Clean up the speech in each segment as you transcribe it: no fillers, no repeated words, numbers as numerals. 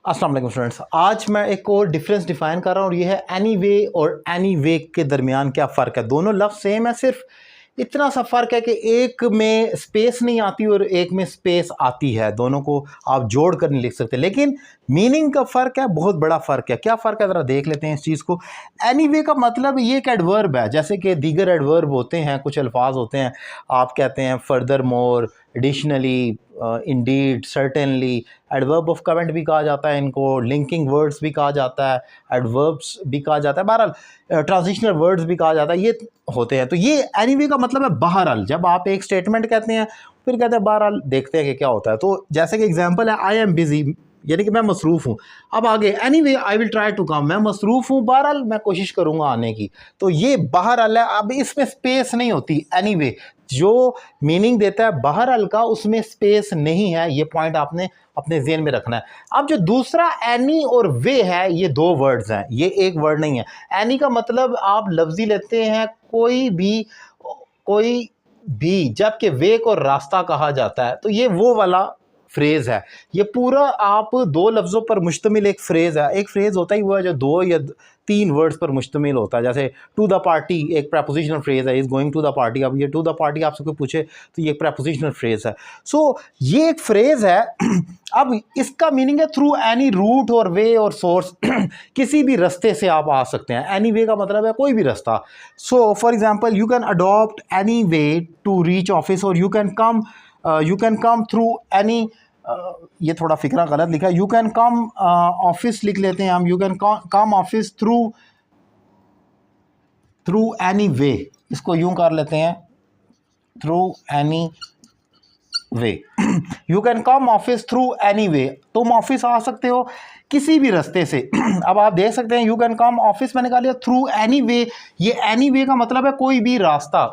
अस्सलाम वालेकुम स्टूडेंट्स, आज मैं एक और डिफरेंस डिफाइन कर रहा हूँ और ये है एनी वे और एनी वे के दरमियान क्या फ़र्क है। दोनों लफ्ज़ सेम है, सिर्फ इतना सा फ़र्क है कि एक में स्पेस नहीं आती और एक में स्पेस आती है। दोनों को आप जोड़ कर नहीं लिख सकते, लेकिन मीनिंग का फ़र्क है, बहुत बड़ा फ़र्क है। क्या फ़र्क है ज़रा देख लेते हैं इस चीज़ को। एनी वे का मतलब ये एक एडवर्ब है, जैसे कि दीगर एडवर्ब होते हैं, कुछ अल्फाज होते हैं, आप कहते हैं further more, additionally, Indeed, certainly. Adverb of comment भी कहा जाता है इनको, लिंकिंग वर्ड्स भी कहा जाता है, एडवर्ब्स भी कहा जाता है, बहरहाल ट्रांजिशनल वर्ड्स भी कहा जाता है, ये होते हैं। तो ये एनीवे का मतलब है बहरहाल। जब आप एक स्टेटमेंट कहते हैं फिर कहते हैं बहरहाल, देखते हैं कि क्या होता है। तो जैसे कि एग्जांपल है आई एम बिजी, यानी कि मैं मसरूफ़ हूँ। अब आगे anyway I will try to come, मैं मसरूफ़ हूँ, बहरहाल मैं कोशिश करूँगा आने की। तो ये बहरहाल है। अब इसमें स्पेस नहीं होती। एनीवे जो मीनिंग देता है बहरहाल का, उसमें स्पेस नहीं है। ये पॉइंट आपने अपने ज़हन में रखना है। अब जो दूसरा एनी और वे है, ये दो वर्ड्स हैं, ये एक वर्ड नहीं है। एनी का मतलब आप लफ्ज़ी लेते हैं कोई भी, जबकि वे को रास्ता कहा जाता है। तो ये वो वाला फ्रेज़ है। ये पूरा आप दो लफ्ज़ों पर मुश्तमिल एक फ्रेज़ है। एक फ्रेज़ होता ही वो है जो दो या तीन वर्ड्स पर मुश्तमिल होता है। जैसे टू द पार्टी एक प्रेपोजिशनल फ्रेज़ है, is going to the party. अब ये टू द पार्टी आपसे कोई पूछे तो ये प्रेपोजिशनल फ्रेज़ है। सो ये एक फ्रेज़ है। अब इसका मीनिंग है थ्रू एनी रूट और वे और सोर्स, किसी भी रास्ते से आप आ सकते हैं। एनी वे का मतलब है कोई भी रास्ता। So for example you can adopt any way to reach office, और you can come through any, ये थोड़ा फिक्रा गलत लिखा है, यू कैन कम ऑफिस लिख लेते हैं हम, you can come office through any way. इसको यूं कर लेते हैं, through any way. You can come office through any way, तुम ऑफिस आ सकते हो किसी भी रास्ते से। अब आप देख सकते हैं यू कैन कम ऑफिस मैंने कहा लिया थ्रू एनी वे। ये एनी वे का मतलब है कोई भी रास्ता।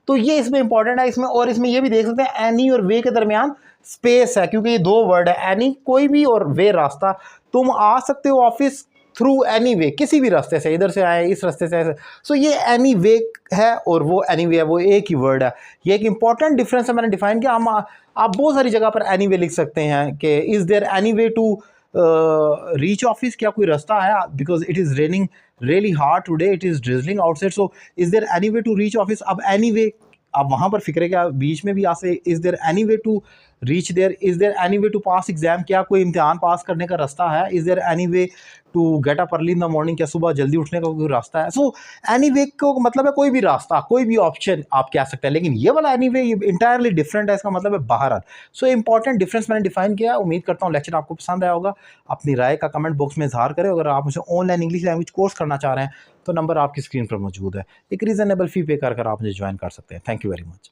तो ये इसमें इंपॉर्टेंट है। इसमें ये भी देख सकते हैं एनी और वे के दरमियान स्पेस है, क्योंकि ये दो वर्ड है, एनी कोई भी और वे रास्ता। तुम आ सकते हो ऑफिस थ्रू एनी वे, किसी भी रास्ते से, इधर से आए इस रास्ते से ऐसे। सो ये एनी वे है और वो एनी वे है, वो एक ही वर्ड है। ये एक इंपॉर्टेंट डिफरेंस है, मैंने डिफाइन किया। हम आप बहुत सारी जगह पर एनी वे लिख सकते हैं कि is there any way to reach office, क्या कोई रास्ता है, because it is raining really hard today, it is drizzling outside, so is there any way to reach office. अब एनी वे आप वहाँ पर फिक्रे के बीच में भी आ से is there any way to reach there, is there any way to pass exam, क्या कोई इम्तिहान पास करने का रास्ता है, is there any way to get up early in the morning, क्या सुबह जल्दी उठने का कोई रास्ता है। सो एनी वे को मतलब है कोई भी रास्ता, कोई भी ऑप्शन आप कह सकते हैं। लेकिन ये वाला एनी वे इंटायरली डिफरेंट है, इसका मतलब है बहरहाल। सो इंपॉर्टेंट डिफरेंस मैंने डिफाइन किया। उम्मीद करता हूँ लेक्चर आपको पसंद आया होगा। अपनी राय का कमेंट बॉक्स में इजहार करें। अगर आप मुझे ऑनलाइन इंग्लिश लैंग्वेज कोर्स करना चाह रहे हैं तो नंबर आपकी स्क्रीन पर मौजूद है, एक रीज़नेबल फ़ी पे कर आप मुझे ज्वाइन कर सकते हैं। Thank you very much.